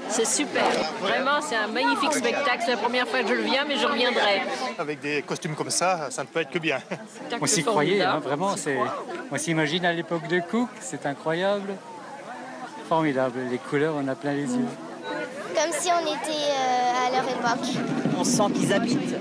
C'est super, vraiment c'est un magnifique spectacle, c'est la première fois que je le viens mais je reviendrai. Avec des costumes comme ça ne peut être que bien. On s'y croyait, hein, vraiment, on s'imagine à l'époque de Cook, c'est incroyable, formidable, les couleurs on a plein les yeux. Comme si on était à leur époque. On sent qu'ils habitent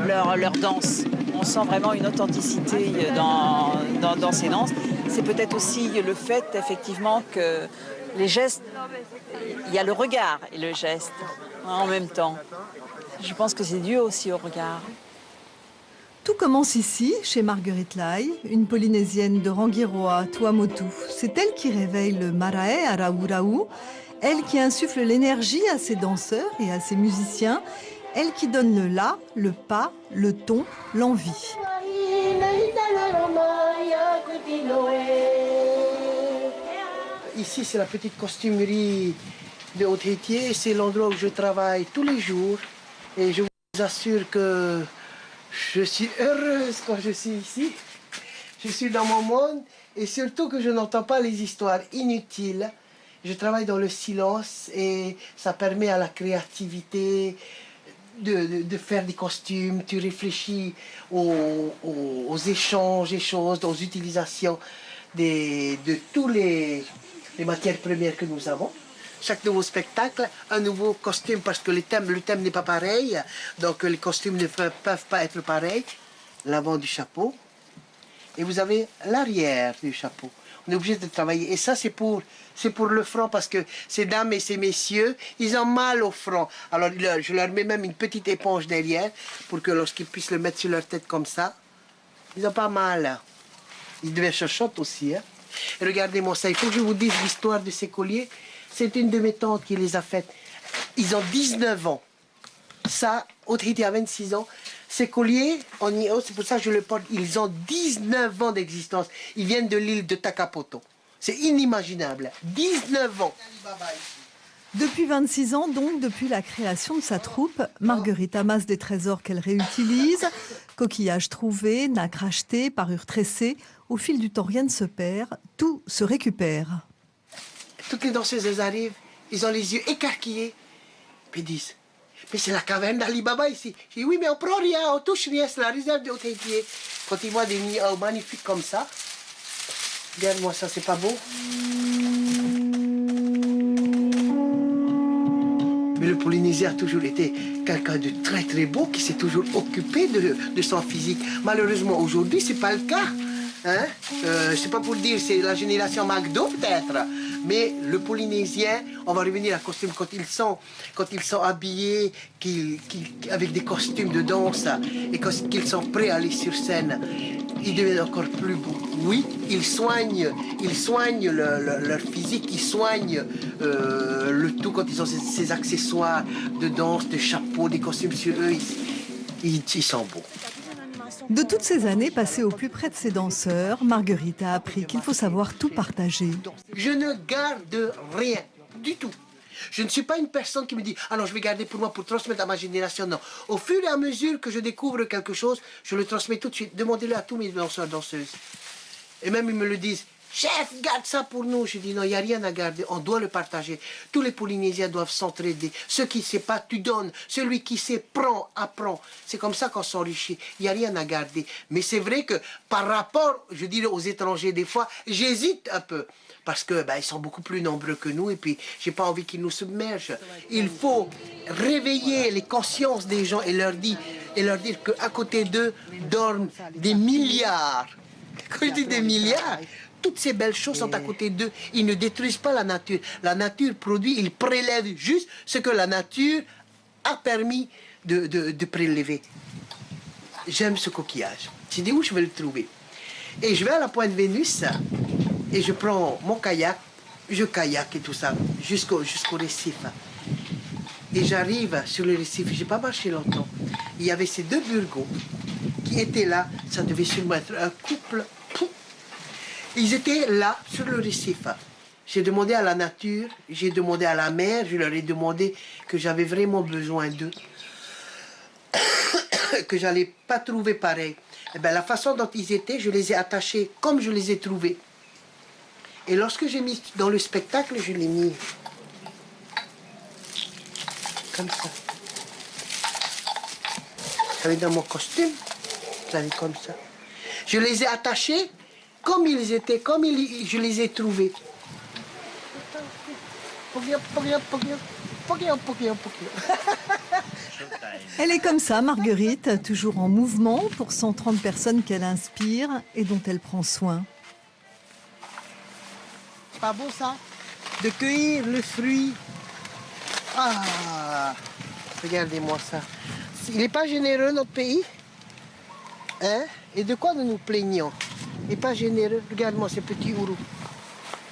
leur danse. On sent vraiment une authenticité dans ces danses. C'est peut-être aussi le fait, effectivement, que les gestes, il y a le regard et le geste en même temps. Je pense que c'est dû aussi au regard. Tout commence ici, chez Marguerite Lai, une Polynésienne de Rangiroa, Tuamotu. C'est elle qui réveille le marae à Raouraou, elle qui insuffle l'énergie à ses danseurs et à ses musiciens, elle qui donne le la, le pas, le ton, l'envie. Ici, c'est la petite costumerie de Haut-Hétier. C'est l'endroit où je travaille tous les jours. Et je vous assure que je suis heureuse quand je suis ici. Je suis dans mon monde et surtout que je n'entends pas les histoires inutiles. Je travaille dans le silence et ça permet à la créativité de faire des costumes. Tu réfléchis aux échanges et choses, aux utilisations de tous les matières premières que nous avons. Chaque nouveau spectacle, un nouveau costume parce que le thème n'est pas pareil, donc les costumes ne peuvent pas être pareils. L'avant du chapeau et vous avez l'arrière du chapeau. On est obligé de travailler et ça c'est pour le front parce que ces dames et ces messieurs, ils ont mal au front. Alors je leur mets même une petite éponge derrière pour que lorsqu'ils puissent le mettre sur leur tête comme ça, ils n'ont pas mal. Ils deviennent chochottes aussi. Hein. Et regardez-moi ça, il faut que je vous dise l'histoire de ces colliers. C'est une de mes tantes qui les a faites. Ils ont 19 ans. Ça, Haut-Hétier a 26 ans. Ces colliers, c'est pour ça que je le porte, ils ont 19 ans d'existence. Ils viennent de l'île de Takapoto. C'est inimaginable. 19 ans. Depuis 26 ans, donc, depuis la création de sa troupe, Marguerite amasse des trésors qu'elle réutilise. Coquillages trouvés, nacres achetés, parures tressées. Au fil du temps, rien ne se perd, tout se récupère. Toutes les danseuses, elles arrivent, ils ont les yeux écarquillés. Puis ils disent, mais c'est la caverne d'Ali Baba ici. Je dis, oui, mais on prend rien, on touche rien, c'est la réserve de Haut-Hétier. Quand ils voient des nids magnifiques comme ça, regarde-moi ça, c'est pas beau? Mais le Polynésien a toujours été quelqu'un de très très beau, qui s'est toujours occupé de son physique. Malheureusement, aujourd'hui, c'est pas le cas. Hein? C'est pas pour dire c'est la génération McDo peut-être, mais le Polynésien, on va revenir à costume quand ils sont habillés, avec des costumes de danse et qu'ils sont prêts à aller sur scène, ils deviennent encore plus beaux. Oui, ils soignent leur physique, ils soignent le tout quand ils ont ces accessoires de danse, de chapeaux, des costumes sur eux, ils sont beaux. De toutes ces années passées au plus près de ses danseurs, Marguerite a appris qu'il faut savoir tout partager. Je ne garde rien du tout. Je ne suis pas une personne qui me dit « Ah non, je vais garder pour moi pour transmettre à ma génération ». Non. Au fur et à mesure que je découvre quelque chose, je le transmets tout de suite. Demandez-le à tous mes danseurs, danseuses. Et même ils me le disent « Chef, garde ça pour nous ». Je dis « Non, il n'y a rien à garder, on doit le partager. Tous les Polynésiens doivent s'entraider. Ceux qui ne savent pas, tu donnes. Celui qui sait, prend, apprend. C'est comme ça qu'on s'enrichit. Il n'y a rien à garder. Mais c'est vrai que par rapport, je dirais, aux étrangers, des fois, j'hésite un peu. Parce que ils sont beaucoup plus nombreux que nous et puis j'ai pas envie qu'ils nous submergent. Il faut réveiller les consciences des gens et leur dire qu'à côté d'eux dorment des milliards. Quand je dis des milliards, toutes ces belles choses sont à côté d'eux. Ils ne détruisent pas la nature. La nature produit, ils prélèvent juste ce que la nature a permis de prélever. J'aime ce coquillage. J'ai dit où je vais le trouver. Et je vais à la Pointe Vénus et je prends mon kayak, je kayak et tout ça jusqu'au récif. Et j'arrive sur le récif, j'ai pas marché longtemps. Il y avait ces deux burgos qui étaient là, ça devait sûrement être un couple. Ils étaient là, sur le récif. J'ai demandé à la nature, j'ai demandé à la mer, je leur ai demandé que j'avais vraiment besoin d'eux, que j'allais pas trouver pareil. Et bien, la façon dont ils étaient, je les ai attachés comme je les ai trouvés. Et lorsque j'ai mis dans le spectacle, je l'ai mis comme ça. J'avais dans mon costume, j'avais comme ça. Je les ai attachés comme ils étaient, je les ai trouvés. Elle est comme ça, Marguerite, toujours en mouvement pour 130 personnes qu'elle inspire et dont elle prend soin. C'est pas beau ça? De cueillir le fruit. Ah, regardez-moi ça. Il n'est pas généreux notre pays? Hein? Et de quoi nous nous plaignons? Il n'est pas généreux. Regarde-moi ces petits ourous.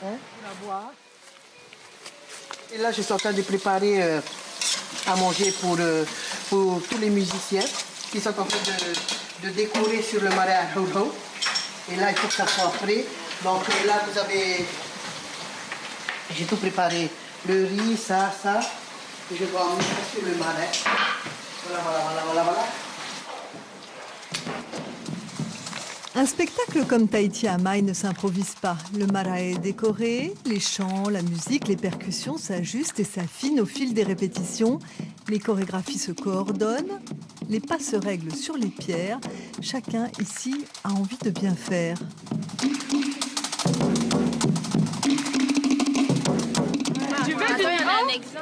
Hein? On va boire. Et là, je suis en train de préparer à manger pour tous les musiciens qui sont en train de décorer sur le marais à Hou-Hou. Et là, il faut que ça soit prêt. Donc là, vous avez... J'ai tout préparé. Le riz, ça. Et je dois emmener ça sur le marais. Voilà. Un spectacle comme Tahiti Amaï ne s'improvise pas. Le marae est décoré, les chants, la musique, les percussions s'ajustent et s'affinent au fil des répétitions. Les chorégraphies se coordonnent, les pas se règlent sur les pierres. Chacun ici a envie de bien faire.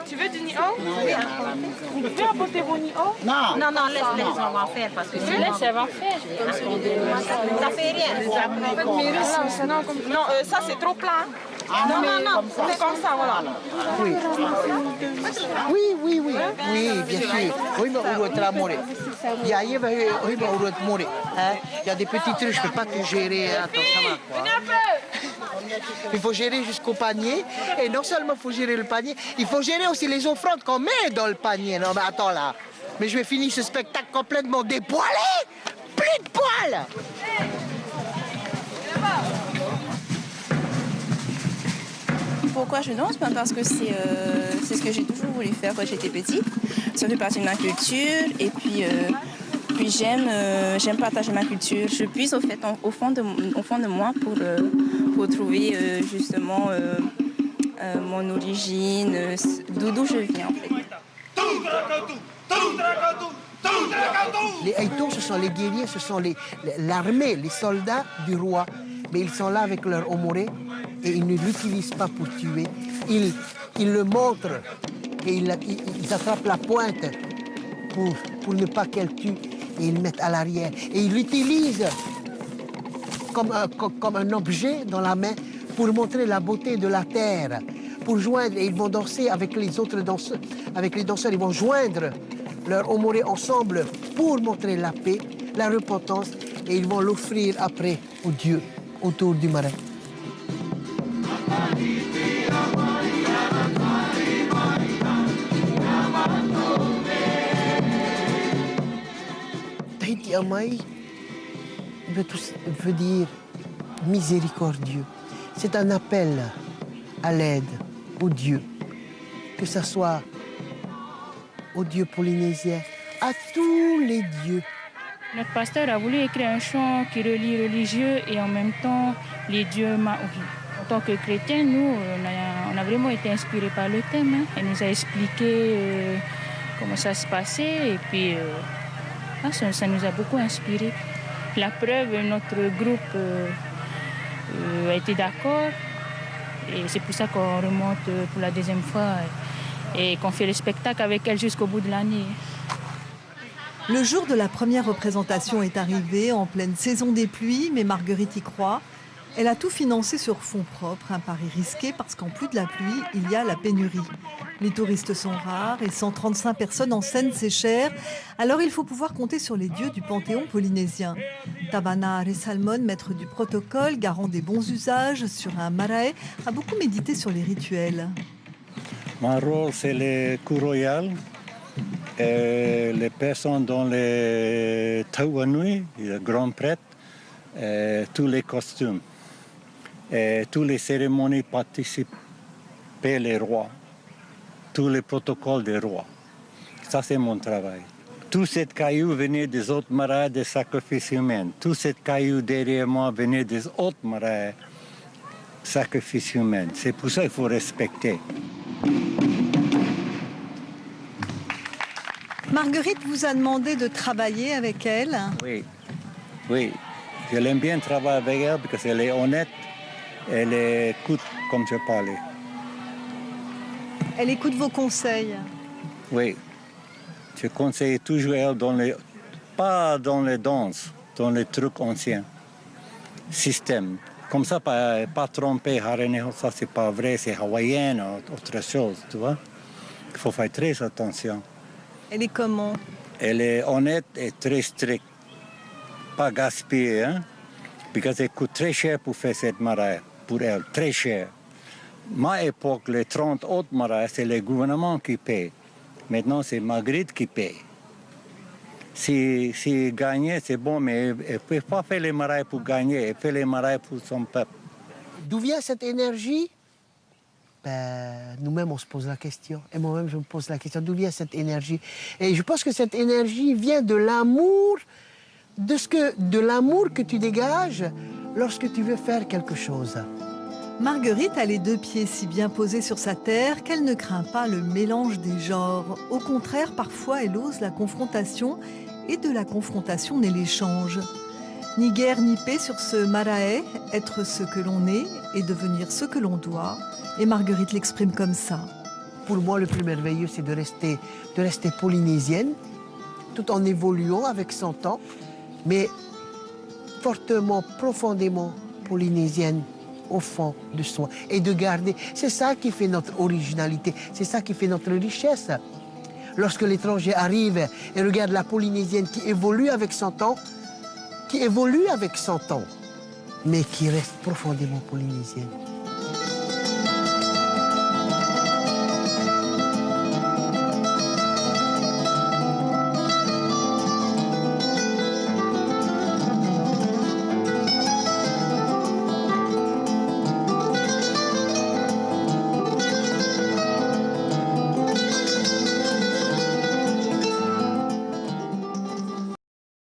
Tu veux du niho? Tu veux apporter vos niho? Non, laisse, on va faire parce que Laisse, elle va faire. ça fait rien. Non, ça c'est trop plat. Non, c'est comme ça, voilà. Oui, bien sûr. Oui, mais on doit amore. Il y a des petits trucs, je ne peux pas te gérer. Attends, ça va quoi. Il faut gérer jusqu'au panier. Et non seulement il faut gérer le panier, il faut gérer aussi les offrandes qu'on met dans le panier. Non, mais attends là. Mais je vais finir ce spectacle complètement dépoilé. Plus de poils. Pourquoi je danse? Parce que c'est ce que j'ai toujours voulu faire quand j'étais petite. Ça fait partie de ma culture et puis j'aime partager ma culture. Je puise au fond de moi pour trouver justement mon origine, d'où je viens en fait. Les Aïtons, ce sont les guerriers, ce sont l'armée, les soldats du roi. Mais ils sont là avec leur omoré et ils ne l'utilisent pas pour tuer. Ils le montrent et ils attrapent la pointe pour ne pas qu'elle tue et ils le mettent à l'arrière. Et ils l'utilisent comme un objet dans la main pour montrer la beauté de la terre, pour joindre, et ils vont danser avec les autres danseurs, avec les danseurs, ils vont joindre leur omoré ensemble pour montrer la paix, la repentance, et ils vont l'offrir après aux dieux autour du marais. Tahiti Amaï veut dire miséricordieux. C'est un appel à l'aide aux dieux, que ce soit aux dieux polynésiens, à tous les dieux. Notre pasteur a voulu écrire un chant qui relie religieux et en même temps les dieux maoris. En tant que chrétiens, nous, on a vraiment été inspirés par le thème. Elle nous a expliqué comment ça se passait et puis ça nous a beaucoup inspirés. La preuve, notre groupe a été d'accord et c'est pour ça qu'on remonte pour la deuxième fois et qu'on fait le spectacle avec elle jusqu'au bout de l'année. Le jour de la première représentation est arrivé en pleine saison des pluies, mais Marguerite y croit. Elle a tout financé sur fonds propres, un pari risqué parce qu'en plus de la pluie, il y a la pénurie. Les touristes sont rares et 135 personnes en scène, c'est cher. Alors il faut pouvoir compter sur les dieux du panthéon polynésien. Tabana Resalmon, maître du protocole, garant des bons usages sur un marae, a beaucoup médité sur les rituels. Mon rôle, c'est le coup royal. les personnes dans les Tawanui, le grand prêtre, tous les costumes, toutes les cérémonies participaient les rois, tous les protocoles des rois. Ça, c'est mon travail. Tout cet caillou venait des autres marais des sacrifices humains. Tout cet caillou derrière moi venait des autres marais sacrifices humains. C'est pour ça qu'il faut respecter. Marguerite vous a demandé de travailler avec elle. Oui, oui. Je l'aime bien travailler avec elle parce qu'elle est honnête. Elle écoute comme je parlais. Elle écoute vos conseils. Oui. Je conseille toujours elle pas dans les danses, dans les trucs anciens. Système. Comme ça, pas tromper, ça c'est pas vrai, c'est hawaïen ou autre chose, tu vois. Il faut faire très attention. Elle est comment? Elle est honnête et très stricte. Pas gaspiller, hein? Parce qu'elle coûte très cher pour faire cette mariage, pour elle, très cher. Ma époque, les 30 autres mariages, c'est le gouvernement qui paye. Maintenant, c'est Marguerite qui paye. Si gagner, c'est bon, mais elle ne peut pas faire les mariages pour gagner, elle fait les mariages pour son peuple. D'où vient cette énergie? Nous-mêmes, on se pose la question. Et moi-même, je me pose la question, d'où vient cette énergie? Et je pense que cette énergie vient de l'amour, de l'amour que tu dégages lorsque tu veux faire quelque chose. Marguerite a les deux pieds si bien posés sur sa terre qu'elle ne craint pas le mélange des genres. Au contraire, parfois, elle ose la confrontation et de la confrontation naît l'échange. Ni guerre ni paix sur ce marae, être ce que l'on est et devenir ce que l'on doit. Et Marguerite l'exprime comme ça. Pour moi, le plus merveilleux, c'est de rester polynésienne, tout en évoluant avec son temps, mais fortement, profondément polynésienne au fond de soi. Et de garder, c'est ça qui fait notre originalité, c'est ça qui fait notre richesse. Lorsque l'étranger arrive et regarde la polynésienne qui évolue avec son temps, mais qui reste profondément polynésienne.